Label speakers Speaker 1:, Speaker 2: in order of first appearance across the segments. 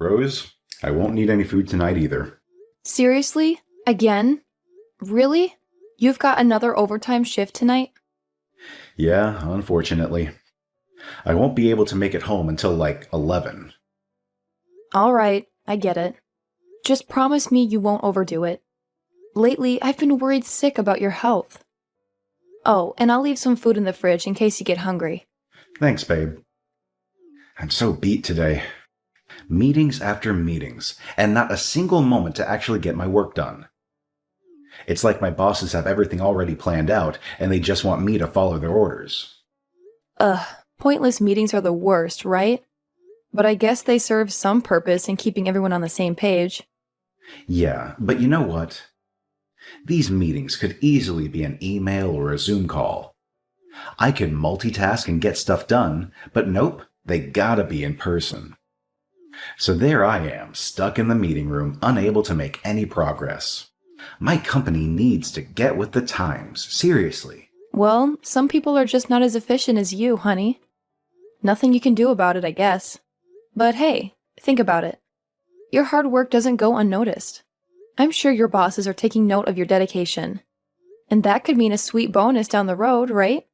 Speaker 1: Rose, I won't need any food tonight either.
Speaker 2: Seriously? Again? Really? You've got another overtime shift tonight?
Speaker 1: Yeah, unfortunately. I won't be able to make it home until like 11.
Speaker 2: All right, I get it. Just promise me you won't overdo it. Lately, I've been worried sick about your health. Oh, and I'll leave some food in the fridge in case you get hungry.
Speaker 1: Thanks, babe. I'm so beat today. Meetings after meetings, and not a single moment to actually get my work done. It's like my bosses have everything already planned out, and they just want me to follow their orders.
Speaker 2: Ugh, pointless meetings are the worst, right? But I guess they serve some purpose in keeping everyone on the same page.
Speaker 1: Yeah, but you know what? These meetings could easily be an email or a Zoom call. I could multitask and get stuff done, but nope, they gotta be in person. So there I am, stuck in the meeting room, unable to make any progress. My company needs to get with the times, seriously.
Speaker 2: Well, some people are just not as efficient as you, honey. Nothing you can do about it, I guess. But hey, think about it. Your hard work doesn't go unnoticed. I'm sure your bosses are taking note of your dedication. And that could mean a sweet bonus down the road, right?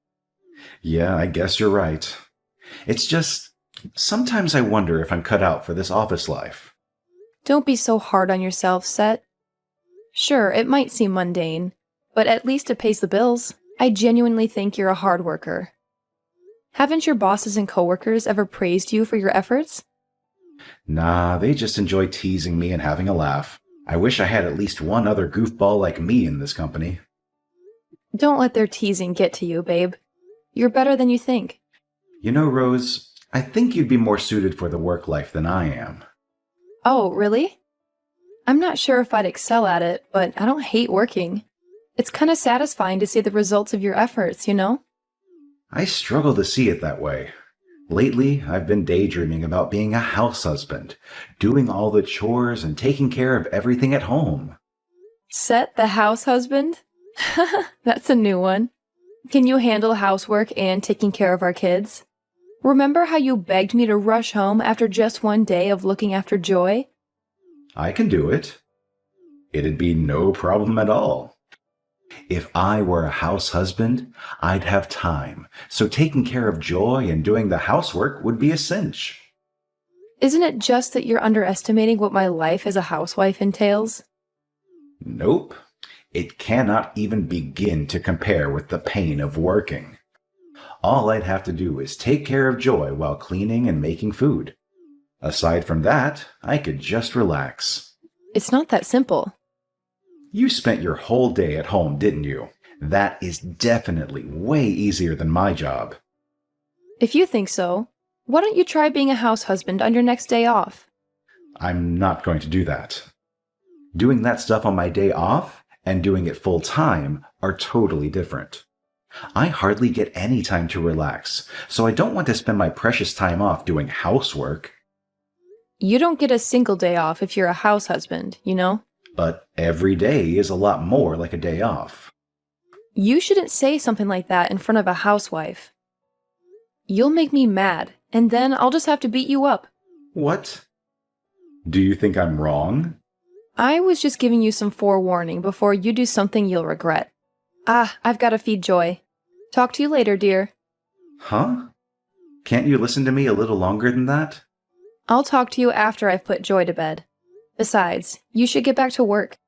Speaker 1: Yeah, I guess you're right. It's just, sometimes I wonder if I'm cut out for this office life.
Speaker 2: Don't be so hard on yourself, Set. Sure, it might seem mundane, but at least it pays the bills. I genuinely think you're a hard worker. Haven't your bosses and coworkers ever praised you for your efforts?
Speaker 1: Nah, they just enjoy teasing me and having a laugh. I wish I had at least one other goofball like me in this company.
Speaker 2: Don't let their teasing get to you, babe. You're better than you think.
Speaker 1: You know, Rose, I think you'd be more suited for the work life than I am.
Speaker 2: Oh, really? I'm not sure if I'd excel at it, but I don't hate working. It's kind of satisfying to see the results of your efforts, you know?
Speaker 1: I struggle to see it that way. Lately, I've been daydreaming about being a house husband, doing all the chores and taking care of everything at home.
Speaker 2: Set the house husband? That's a new one. Can you handle housework and taking care of our kids? Remember how you begged me to rush home after just one day of looking after Joy?
Speaker 1: I can do it. It'd be no problem at all. If I were a house husband, I'd have time, so taking care of Joy and doing the housework would be a cinch.
Speaker 2: Isn't it just that you're underestimating what my life as a housewife entails?
Speaker 1: Nope. It cannot even begin to compare with the pain of working. All I'd have to do is take care of Joy while cleaning and making food. Aside from that, I could just relax.
Speaker 2: It's not that simple.
Speaker 1: You spent your whole day at home, didn't you? That is definitely way easier than my job.
Speaker 2: If you think so, why don't you try being a house husband on your next day off?
Speaker 1: I'm not going to do that. Doing that stuff on my day off and doing it full time are totally different. I hardly get any time to relax, so I don't want to spend my precious time off doing housework.
Speaker 2: You don't get a single day off if you're a house husband, you know?
Speaker 1: But every day is a lot more like a day off.
Speaker 2: You shouldn't say something like that in front of a housewife. You'll make me mad, and then I'll just have to beat you up.
Speaker 1: What? Do you think I'm wrong?
Speaker 2: I was just giving you some forewarning before you do something you'll regret. I've got to feed Joy. Talk to you later, dear.
Speaker 1: Huh? Can't you listen to me a little longer than that?
Speaker 2: I'll talk to you after I've put Joy to bed. Besides, you should get back to work.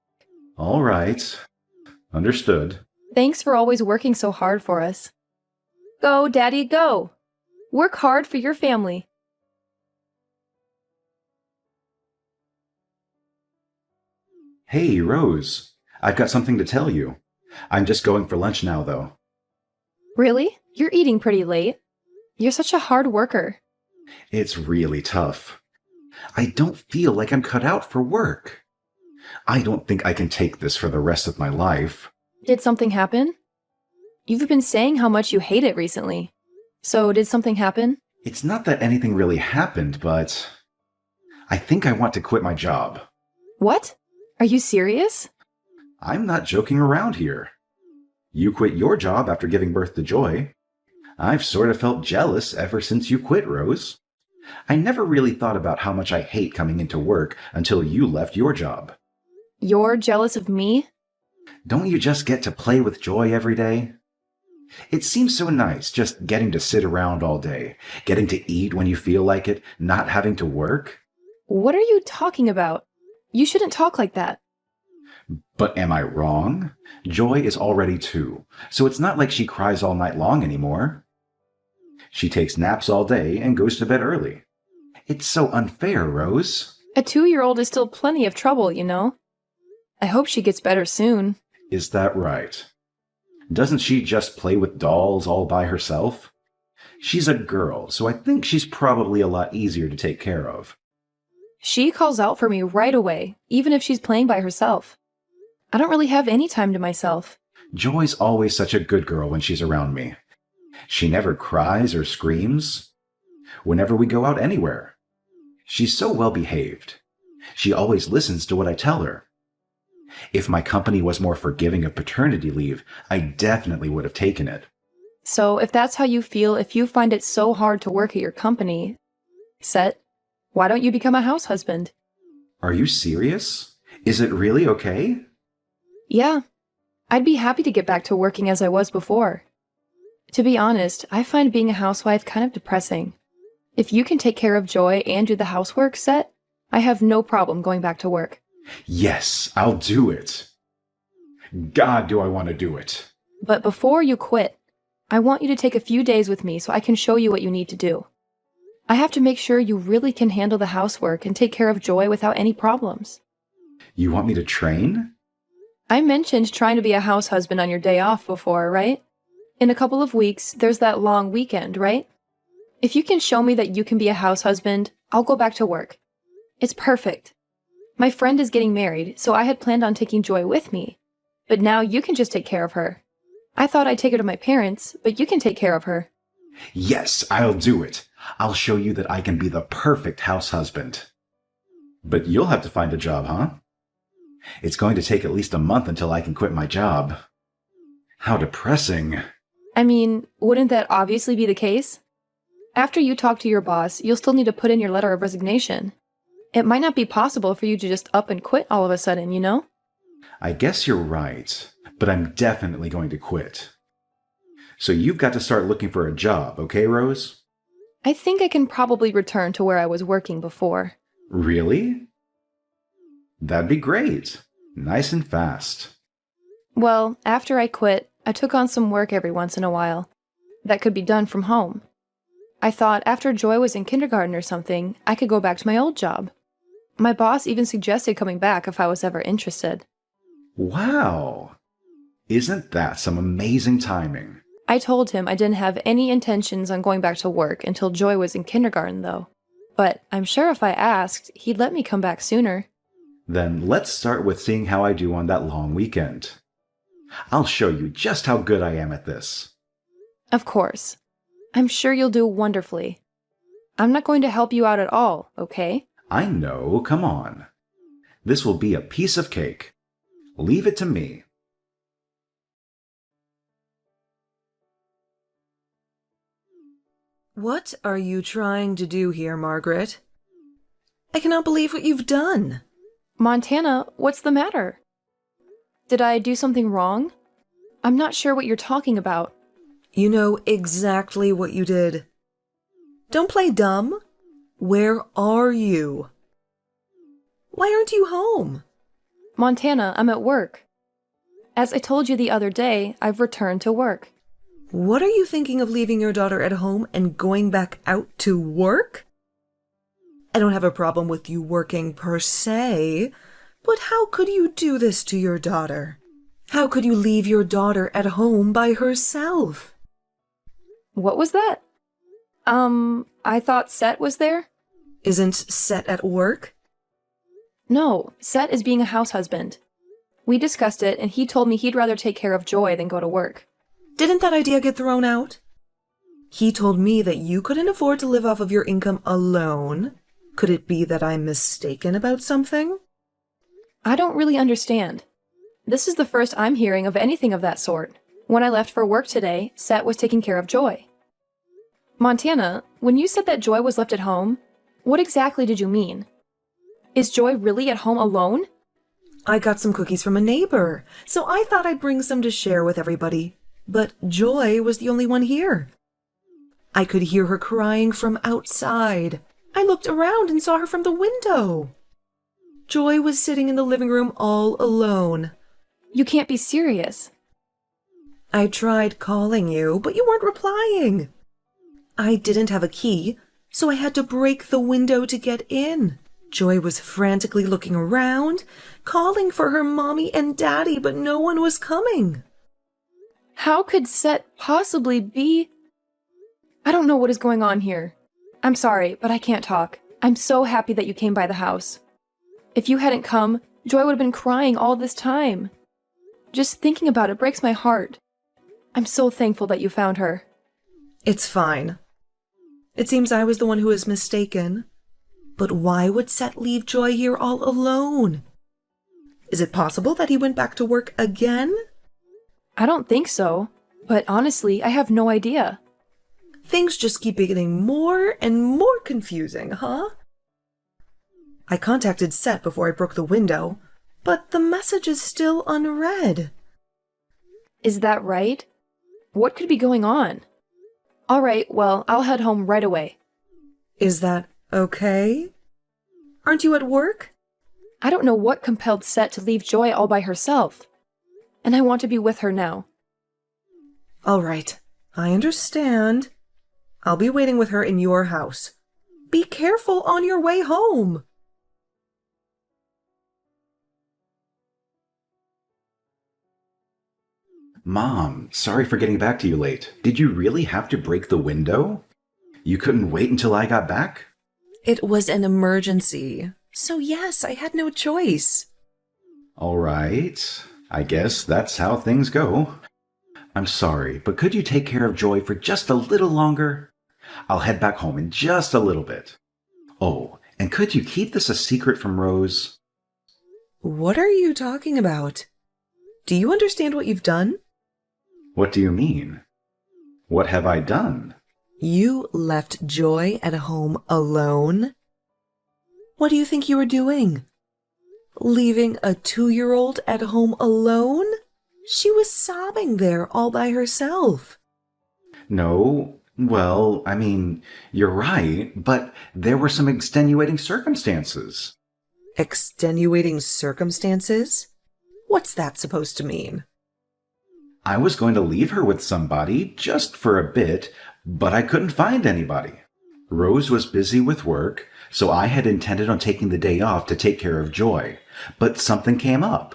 Speaker 1: All right. Understood.
Speaker 2: Thanks for always working so hard for us. Go, Daddy, go! Work hard for your family.
Speaker 1: Hey, Rose. I've got something to tell you. I'm just going for lunch now, though.
Speaker 2: Really? You're eating pretty late. You're such a hard worker.
Speaker 1: It's really tough. I don't feel like I'm cut out for work. I don't think I can take this for the rest of my life.
Speaker 2: Did something happen? You've been saying how much you hate it recently. So did something happen?
Speaker 1: It's not that anything really happened, but I think I want to quit my job.
Speaker 2: What? Are you serious?
Speaker 1: I'm not joking around here. You quit your job after giving birth to Joy. I've sort of felt jealous ever since you quit, Rose. I never really thought about how much I hate coming into work until you left your job.
Speaker 2: You're jealous of me?
Speaker 1: Don't you just get to play with Joy every day? It seems so nice just getting to sit around all day, getting to eat when you feel like it, not having to work.
Speaker 2: What are you talking about? You shouldn't talk like that.
Speaker 1: But am I wrong? Joy is already 2, so it's not like she cries all night long anymore. She takes naps all day and goes to bed early. It's so unfair, Rose.
Speaker 2: A 2-year-old is still plenty of trouble, you know? I hope she gets better soon.
Speaker 1: Is that right? Doesn't she just play with dolls all by herself? She's a girl, so I think she's probably a lot easier to take care of.
Speaker 2: She calls out for me right away, even if she's playing by herself. I don't really have any time to myself.
Speaker 1: Joy's always such a good girl when she's around me. She never cries or screams whenever we go out anywhere. She's so well behaved. She always listens to what I tell her. If my company was more forgiving of paternity leave, I definitely would have taken it.
Speaker 2: So if that's how you feel, if you find it so hard to work at your company, Set, why don't you become a house husband?
Speaker 1: Are you serious? Is it really okay?
Speaker 2: Yeah, I'd be happy to get back to working as I was before. To be honest, I find being a housewife kind of depressing. If you can take care of Joy and do the housework, Set, I have no problem going back to work.
Speaker 1: Yes, I'll do it. God, do I want to do it.
Speaker 2: But before you quit, I want you to take a few days with me so I can show you what you need to do. I have to make sure you really can handle the housework and take care of Joy without any problems.
Speaker 1: You want me to train?
Speaker 2: I mentioned trying to be a house husband on your day off before, right? In a couple of weeks, there's that long weekend, right? If you can show me that you can be a house husband, I'll go back to work. It's perfect. My friend is getting married, so I had planned on taking Joy with me. But now you can just take care of her. I thought I'd take her to my parents, but you can take care of her.
Speaker 1: Yes, I'll do it. I'll show you that I can be the perfect house husband. But you'll have to find a job, huh? It's going to take at least a month until I can quit my job. How depressing.
Speaker 2: I mean, wouldn't that obviously be the case? After you talk to your boss, you'll still need to put in your letter of resignation. It might not be possible for you to just up and quit all of a sudden, you know?
Speaker 1: I guess you're right, but I'm definitely going to quit. So you've got to start looking for a job, okay, Rose?
Speaker 2: I think I can probably return to where I was working before.
Speaker 1: Really? That'd be great. Nice and fast.
Speaker 2: Well, after I quit, I took on some work every once in a while. That could be done from home. I thought after Joy was in kindergarten or something, I could go back to my old job. My boss even suggested coming back if I was ever interested.
Speaker 1: Wow! Isn't that some amazing timing?
Speaker 2: I told him I didn't have any intentions on going back to work until Joy was in kindergarten, though. But I'm sure if I asked, he'd let me come back sooner.
Speaker 1: Then let's start with seeing how I do on that long weekend. I'll show you just how good I am at this.
Speaker 2: Of course. I'm sure you'll do wonderfully. I'm not going to help you out at all, okay?
Speaker 1: I know, come on. This will be a piece of cake. Leave it to me.
Speaker 3: What are you trying to do here, Margaret? I cannot believe what you've done.
Speaker 2: Montana, what's the matter? Did I do something wrong? I'm not sure what you're talking about.
Speaker 3: You know exactly what you did. Don't play dumb. Where are you? Why aren't you home?
Speaker 2: Montana, I'm at work. As I told you the other day, I've returned to work.
Speaker 3: What are you thinking of leaving your daughter at home and going back out to work? I don't have a problem with you working per se, but how could you do this to your daughter? How could you leave your daughter at home by herself?
Speaker 2: What was that? I thought Set was there?
Speaker 3: Isn't Set at work?
Speaker 2: No, Set is being a house husband. We discussed it, and he told me he'd rather take care of Joy than go to work.
Speaker 3: Didn't that idea get thrown out? He told me that you couldn't afford to live off of your income alone. Could it be that I'm mistaken about something?
Speaker 2: I don't really understand. This is the first I'm hearing of anything of that sort. When I left for work today, Set was taking care of Joy. Montana, When you said that Joy was left at home, what exactly did you mean? Is Joy really at home alone?
Speaker 3: I got some cookies from a neighbor, so I thought I'd bring some to share with everybody. But Joy was the only one here. I could hear her crying from outside. I looked around and saw her from the window. Joy was sitting in the living room all alone.
Speaker 2: You can't be serious.
Speaker 3: I tried calling you, but you weren't replying. I didn't have a key, so I had to break the window to get in. Joy was frantically looking around, calling for her mommy and daddy, but no one was coming.
Speaker 2: How could Set possibly be... I don't know what is going on here. I'm sorry, but I can't talk. I'm so happy that you came by the house. If you hadn't come, Joy would have been crying all this time. Just thinking about it breaks my heart. I'm so thankful that you found her.
Speaker 3: It's fine. It seems I was the one who was mistaken. But why would Set leave Joy here all alone? Is it possible that he went back to work again?
Speaker 2: I don't think so, but honestly, I have no idea.
Speaker 3: Things just keep getting more and more confusing, huh? I contacted Set before I broke the window, but the message is still unread.
Speaker 2: Is that right? What could be going on? All right, well, I'll head home right away.
Speaker 3: Is that okay? Aren't you at work?
Speaker 2: I don't know what compelled Set to leave Joy all by herself. And I want to be with her now.
Speaker 3: All right, I understand. I'll be waiting with her in your house. Be careful on your way home.
Speaker 1: Mom, sorry for getting back to you late. Did you really have to break the window? You couldn't wait until I got back?
Speaker 3: It was an emergency. So yes, I had no choice.
Speaker 1: All right. I guess that's how things go. I'm sorry, but could you take care of Joy for just a little longer? I'll head back home in just a little bit. Oh, and could you keep this a secret from Rose?
Speaker 3: What are you talking about? Do you understand what you've done?
Speaker 1: What do you mean? What have I done?
Speaker 3: You left Joy at home alone? What do you think you were doing? Leaving a 2-year-old at home alone? She was sobbing there all by herself.
Speaker 1: No, well, I mean, you're right, but there were some extenuating circumstances.
Speaker 3: Extenuating circumstances? What's that supposed to mean?
Speaker 1: I was going to leave her with somebody just for a bit, but I couldn't find anybody. Rose was busy with work, so I had intended on taking the day off to take care of Joy, but something came up.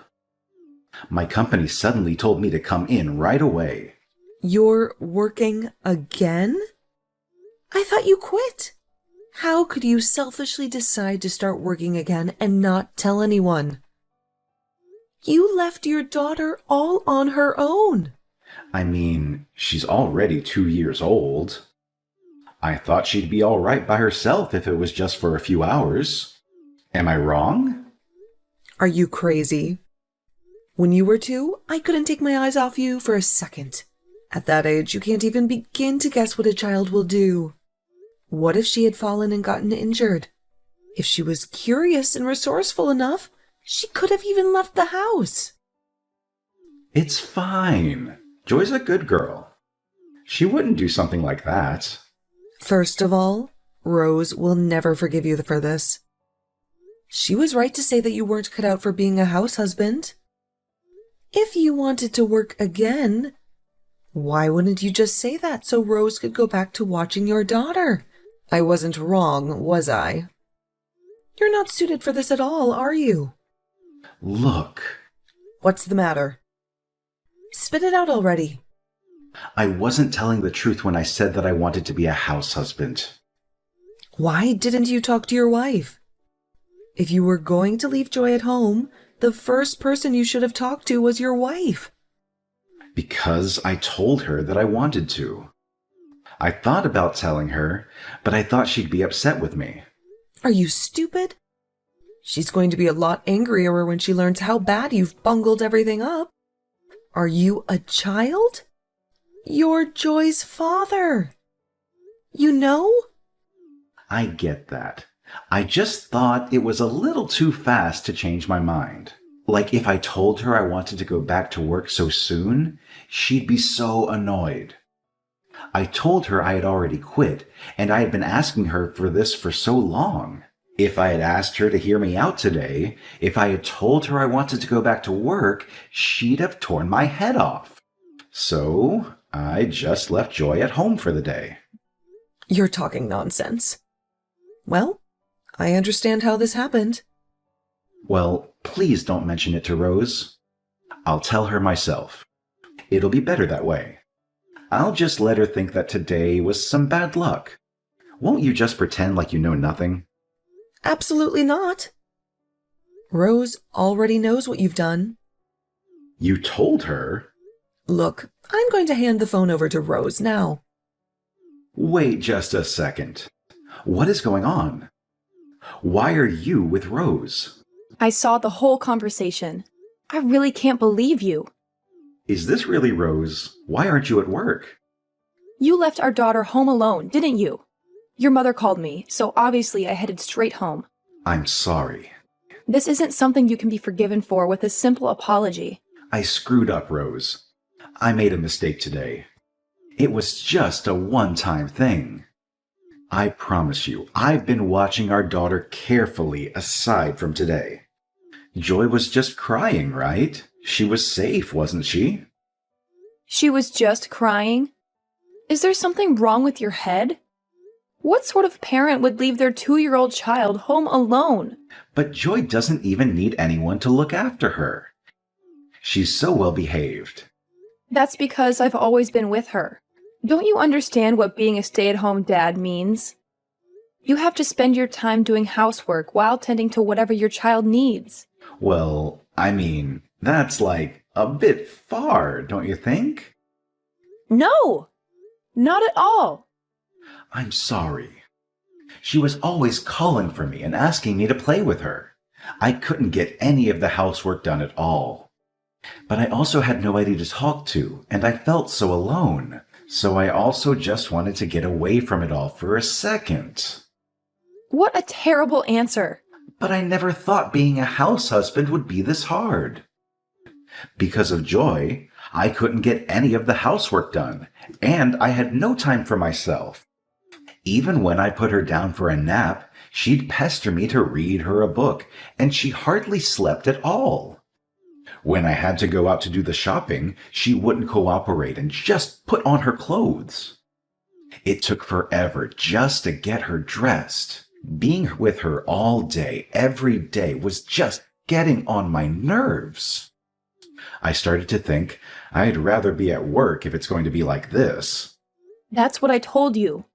Speaker 1: My company suddenly told me to come in right away.
Speaker 3: You're working again? I thought you quit. How could you selfishly decide to start working again and not tell anyone? You left your daughter all on her own.
Speaker 1: I mean, she's already 2 years old. I thought she'd be all right by herself if it was just for a few hours. Am I wrong?
Speaker 3: Are you crazy? When you were 2, I couldn't take my eyes off you for a second. At that age, you can't even begin to guess what a child will do. What if she had fallen and gotten injured? If she was curious and resourceful enough, she could have even left the house.
Speaker 1: It's fine. Joy's a good girl. She wouldn't do something like that.
Speaker 3: First of all, Rose will never forgive you for this. She was right to say that you weren't cut out for being a house husband. If you wanted to work again, why wouldn't you just say that so Rose could go back to watching your daughter? I wasn't wrong, was I? You're not suited for this at all, are you?
Speaker 1: Look.
Speaker 3: What's the matter? Spit it out already.
Speaker 1: I wasn't telling the truth when I said that I wanted to be a house husband.
Speaker 3: Why didn't you talk to your wife? If you were going to leave Joy at home, the first person you should have talked to was your wife.
Speaker 1: Because I told her that I wanted to. I thought about telling her, but I thought she'd be upset with me.
Speaker 3: Are you stupid? She's going to be a lot angrier when she learns how bad you've bungled everything up. Are you a child? You're Joy's father. You know?
Speaker 1: I get that. I just thought it was a little too fast to change my mind. Like if I told her I wanted to go back to work so soon, she'd be so annoyed. I told her I had already quit, and I had been asking her for this for so long. If I had asked her to hear me out today, if I had told her I wanted to go back to work, she'd have torn my head off. So I just left Joy at home for the day.
Speaker 3: You're talking nonsense. Well, I understand how this happened.
Speaker 1: Well, please don't mention it to Rose. I'll tell her myself. It'll be better that way. I'll just let her think that today was some bad luck. Won't you just pretend like you know nothing?
Speaker 3: Absolutely not. Rose already knows what you've done.
Speaker 1: You told her?
Speaker 3: Look, I'm going to hand the phone over to Rose now.
Speaker 1: Wait just a second. What is going on? Why are you with Rose?
Speaker 2: I saw the whole conversation. I really can't believe you.
Speaker 1: Is this really Rose? Why aren't you at work?
Speaker 2: You left our daughter home alone, didn't you? Your mother called me, so obviously I headed straight home.
Speaker 1: I'm sorry.
Speaker 2: This isn't something you can be forgiven for with a simple apology.
Speaker 1: I screwed up, Rose. I made a mistake today. It was just a one-time thing. I promise you, I've been watching our daughter carefully aside from today. Joy was just crying, right? She was safe, wasn't she?
Speaker 2: She was just crying? Is there something wrong with your head? What sort of parent would leave their 2-year-old child home alone?
Speaker 1: But Joy doesn't even need anyone to look after her. She's so well behaved.
Speaker 2: That's because I've always been with her. Don't you understand what being a stay-at-home dad means? You have to spend your time doing housework while tending to whatever your child needs.
Speaker 1: Well, I mean, that's like a bit far, don't you think?
Speaker 2: No! Not at all!
Speaker 1: I'm sorry. She was always calling for me and asking me to play with her. I couldn't get any of the housework done at all. But I also had nobody to talk to, and I felt so alone. So I also just wanted to get away from it all for a second.
Speaker 2: What a terrible answer!
Speaker 1: But I never thought being a house husband would be this hard. Because of Joy, I couldn't get any of the housework done, and I had no time for myself. Even when I put her down for a nap, she'd pester me to read her a book, and she hardly slept at all. When I had to go out to do the shopping, she wouldn't cooperate and just put on her clothes. It took forever just to get her dressed. Being with her all day, every day, was just getting on my nerves. I started to think I'd rather be at work if it's going to be like this.
Speaker 2: That's what I told you.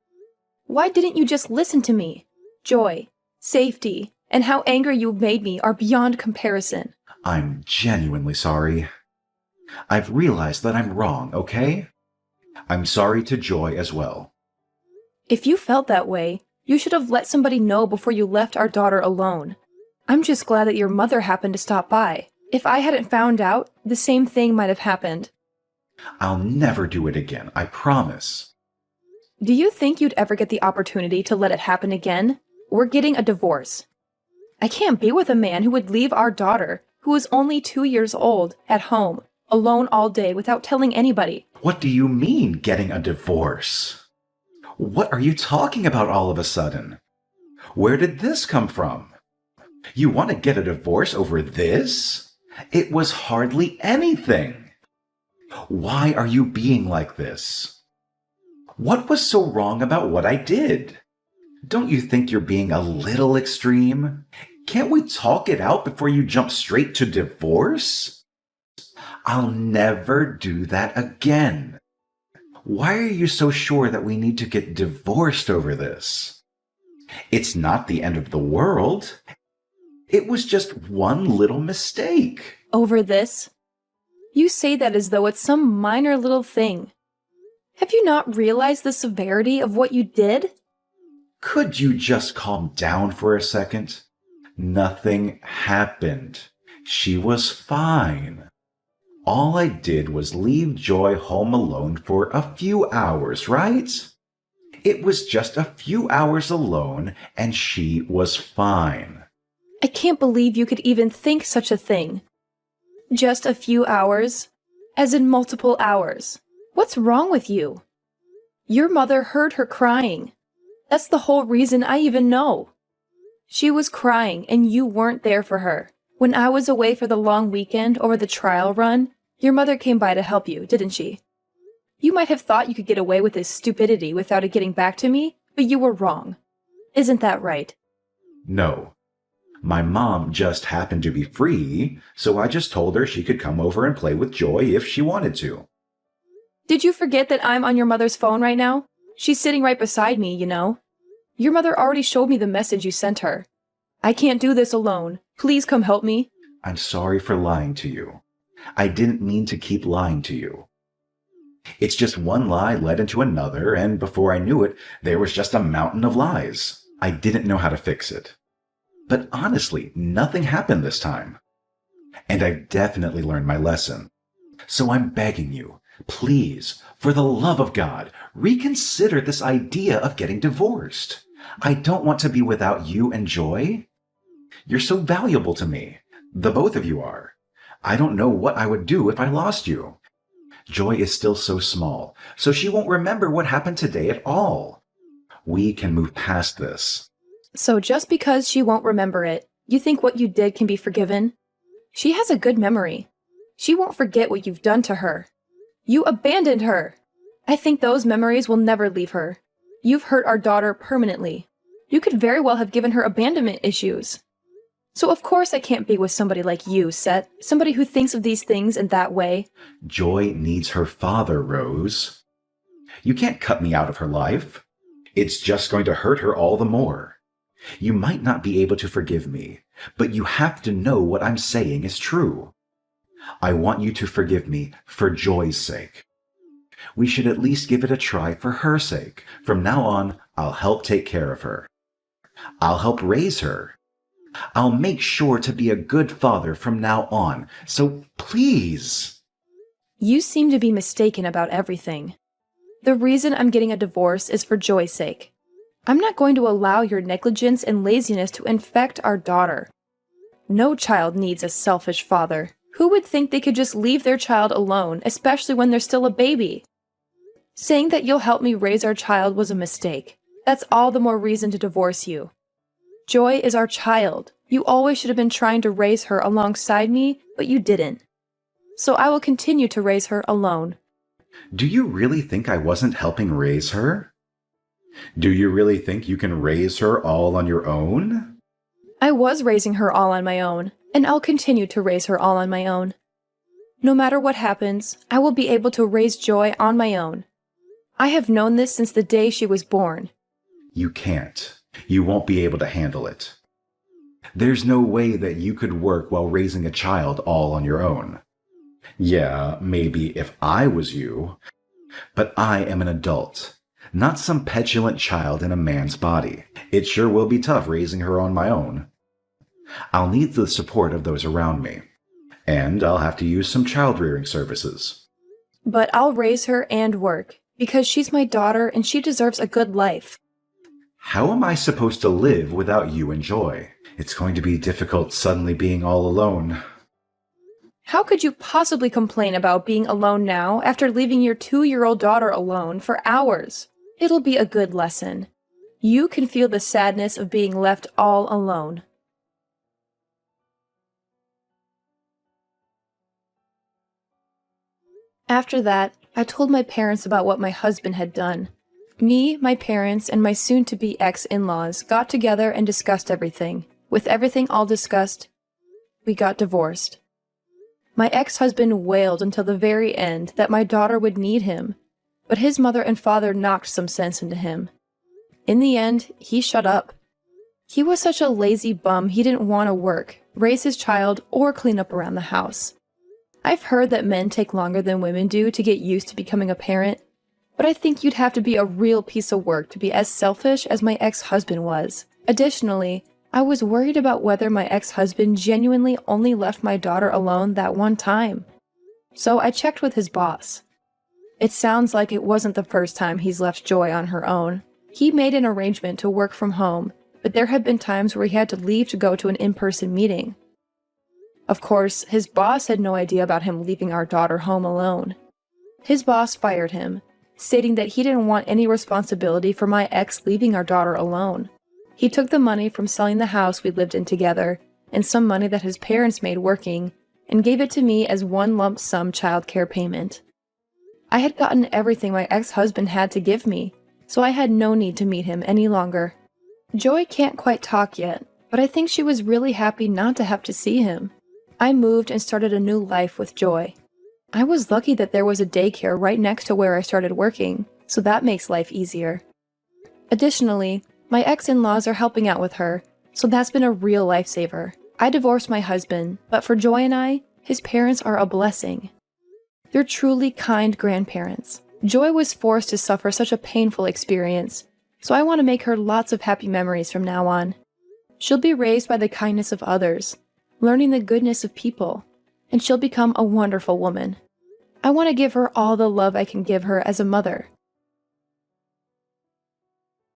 Speaker 2: Why didn't you just listen to me? Joy, safety, and how angry you've made me are beyond comparison.
Speaker 1: I'm genuinely sorry. I've realized that I'm wrong, okay? I'm sorry to Joy as well.
Speaker 2: If you felt that way, you should have let somebody know before you left our daughter alone. I'm just glad that your mother happened to stop by. If I hadn't found out, the same thing might have happened.
Speaker 1: I'll never do it again, I promise.
Speaker 2: Do you think you'd ever get the opportunity to let it happen again? We're getting a divorce. I can't be with a man who would leave our daughter, who is only 2 years old, at home, alone all day without telling anybody.
Speaker 1: What do you mean, getting a divorce? What are you talking about all of a sudden? Where did this come from? You want to get a divorce over this? It was hardly anything. Why are you being like this? What was so wrong about what I did? Don't you think you're being a little extreme? Can't we talk it out before you jump straight to divorce? I'll never do that again. Why are you so sure that we need to get divorced over this? It's not the end of the world. It was just one little mistake.
Speaker 2: Over this? You say that as though it's some minor little thing. Have you not realized the severity of what you did?
Speaker 1: Could you just calm down for a second? Nothing happened. She was fine. All I did was leave Joy home alone for a few hours, right? It was just a few hours alone, and she was fine.
Speaker 2: I can't believe you could even think such a thing. Just a few hours? As in multiple hours. What's wrong with you? Your mother heard her crying. That's the whole reason I even know. She was crying and you weren't there for her. When I was away for the long weekend or the trial run, your mother came by to help you, didn't she? You might have thought you could get away with this stupidity without it getting back to me, but you were wrong. Isn't that right?
Speaker 1: No. My mom just happened to be free, so I just told her she could come over and play with Joy if she wanted to.
Speaker 2: Did you forget that I'm on your mother's phone right now? She's sitting right beside me, you know. Your mother already showed me the message you sent her. I can't do this alone. Please come help me.
Speaker 1: I'm sorry for lying to you. I didn't mean to keep lying to you. It's just one lie led into another, and before I knew it, there was just a mountain of lies. I didn't know how to fix it. But honestly, nothing happened this time. And I've definitely learned my lesson. So I'm begging you, please, for the love of God, reconsider this idea of getting divorced. I don't want to be without you and Joy. You're so valuable to me. The both of you are. I don't know what I would do if I lost you. Joy is still so small, so she won't remember what happened today at all. We can move past this.
Speaker 2: So just because she won't remember it, you think what you did can be forgiven? She has a good memory. She won't forget what you've done to her. You abandoned her. I think those memories will never leave her. You've hurt our daughter permanently. You could very well have given her abandonment issues. So of course I can't be with somebody like you, Seth. Somebody who thinks of these things in that way.
Speaker 1: Joy needs her father, Rose. You can't cut me out of her life. It's just going to hurt her all the more. You might not be able to forgive me, but you have to know what I'm saying is true. I want you to forgive me for Joy's sake. We should at least give it a try for her sake. From now on, I'll help take care of her. I'll help raise her. I'll make sure to be a good father from now on, so please.
Speaker 2: You seem to be mistaken about everything. The reason I'm getting a divorce is for Joy's sake. I'm not going to allow your negligence and laziness to infect our daughter. No child needs a selfish father. Who would think they could just leave their child alone, especially when they're still a baby? Saying that you'll help me raise our child was a mistake. That's all the more reason to divorce you. Joy is our child. You always should have been trying to raise her alongside me, but you didn't. So I will continue to raise her alone.
Speaker 1: Do you really think I wasn't helping raise her? Do you really think you can raise her all on your own?
Speaker 2: I was raising her all on my own, and I'll continue to raise her all on my own. No matter what happens, I will be able to raise Joy on my own. I have known this since the day she was born.
Speaker 1: You can't. You won't be able to handle it. There's no way that you could work while raising a child all on your own. Yeah, maybe if I was you, but I am an adult, not some petulant child in a man's body. It sure will be tough raising her on my own. I'll need the support of those around me, and I'll have to use some child-rearing services.
Speaker 2: But I'll raise her and work, because she's my daughter and she deserves a good life.
Speaker 1: How am I supposed to live without you and Joy? It's going to be difficult suddenly being all alone.
Speaker 2: How could you possibly complain about being alone now after leaving your 2-year-old daughter alone for hours? It'll be a good lesson. You can feel the sadness of being left all alone. After that, I told my parents about what my husband had done. Me, my parents, and my soon-to-be ex-in-laws got together and discussed everything. With everything all discussed, we got divorced. My ex-husband wailed until the very end that my daughter would need him, but his mother and father knocked some sense into him. In the end, he shut up. He was such a lazy bum he didn't want to work, raise his child, or clean up around the house. I've heard that men take longer than women do to get used to becoming a parent, but I think you'd have to be a real piece of work to be as selfish as my ex-husband was. Additionally, I was worried about whether my ex-husband genuinely only left my daughter alone that one time. So I checked with his boss. It sounds like it wasn't the first time he's left Joy on her own. He made an arrangement to work from home, but there had been times where he had to leave to go to an in-person meeting. Of course, his boss had no idea about him leaving our daughter home alone. His boss fired him, stating that he didn't want any responsibility for my ex leaving our daughter alone. He took the money from selling the house we lived in together, and some money that his parents made working, and gave it to me as one lump sum childcare payment. I had gotten everything my ex-husband had to give me, so I had no need to meet him any longer. Joy can't quite talk yet, but I think she was really happy not to have to see him. I moved and started a new life with Joy. I was lucky that there was a daycare right next to where I started working, so that makes life easier. Additionally, my ex-in-laws are helping out with her, so that's been a real lifesaver. I divorced my husband, but for Joy and I, his parents are a blessing. They're truly kind grandparents. Joy was forced to suffer such a painful experience, so I want to make her lots of happy memories from now on. She'll be raised by the kindness of others, learning the goodness of people, and she'll become a wonderful woman. I want to give her all the love I can give her as a mother.